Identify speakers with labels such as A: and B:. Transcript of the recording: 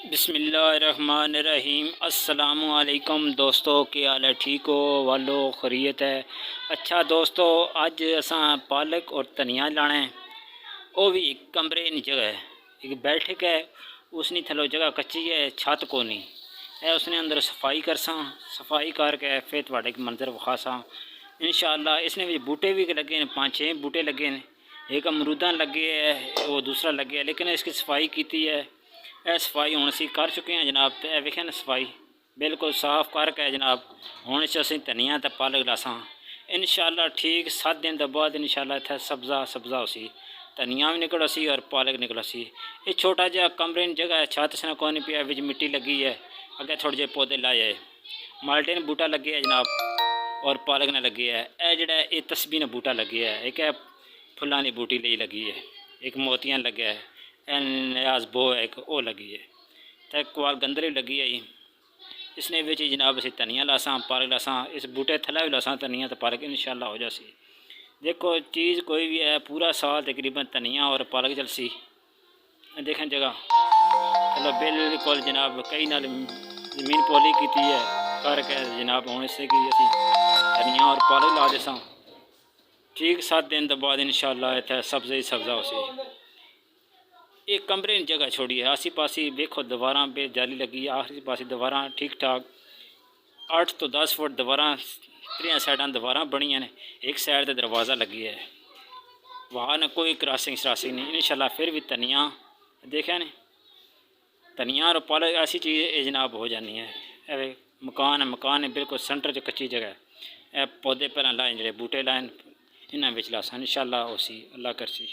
A: बिस्मिल्लाहिर्रहमानिर्रहीम। अस्सलामुअलैकुम दोस्तों, क्या हाल है? ठीक हो वालो? खैरियत है? अच्छा दोस्तों, अज असा पालक और धनिया लाना है। वो भी एक कमरे नी जगह है, एक बैठक है, उसनी थलो जगह कच्ची है, छत को नहीं है। उसने अंदर सफाई करसा, सफाई करके फिर थोड़े मंजर विखासा इंशाअल्लाह। इसने भी बूटे भी लगे हैं, 5-6 बूटे लगे हैं। एक अमरूदा लगे है, वो दूसरा लगे है, लेकिन इसकी सफाई की है। यह सफाई हूँ असी कर चुके हैं जनाब। तो वेखे ना सफाई बिल्कुल साफ करके जनाब। हूँ असी धनिया तो पालक लासा इंशाअल्लाह। ठीक 7 दिन के बाद इंशाअल्लाह इतना सब्जा सब्जा उसी धनिया भी निकल सी और पालक निकल सी। ये छोटा जहा कमरे जगह है, छत से को नहीं पिया, बिच मिट्टी लगी है। अगे थोड़े जे पौधे लाए है, माल्टे ने बूटा लगे है जनाब और पालक ने लगे है। यह जड़ा ये तस्बी ने बूटा लगे है, एक है फुलों की बूटी ली लगी है, एक मोतियां लगे है, न्याज बो है, एक वो लगी है, तो एक वाल गंदरी लगी है। इसने बिच जनाब असी धनिया लासा पालक लासा, इस बूटे थला भी लासा धनिया तो पालक इंशाअल्लाह हो जासी। देखो चीज़ कोई भी है, पूरा साल तकरीबन धनिया और पालक चलसी। देखें जगह चलो बिल्कुल जनाब कई नाल जमीन पोली की है करके जनाब हूँ इससे कि असी धनिया और पालक ला देसा। ठीक 7 दिन के बाद इंशाअल्लाह इतना सब्ज़ा ही सब्ज़ा उसी। एक कमरे जगह छोड़ी है, आसी पासी देखो दीवारा पे जाली लगी है, आसी पासी दीवारा ठीक ठाक 8 तो 10 फुट दीवारा, 3 साइडा दीवारा बनिया ने, एक साइड का दरवाज़ा लगी है। वहाँ ने कोई क्रॉसिंग श्रासिंग नहीं इंशाअल्लाह। फिर भी धनिया देखा ने, धनिया और पालक ऐसी चीज़ जनाब हो जानी है। मकान है, मकान है बिल्कुल सेंटर च कच्ची जगह है। पौधे पहला लाए, जो बूटे लाए इन्होंने लासा इंशाअल्लाह उसी अल्लाह करसी।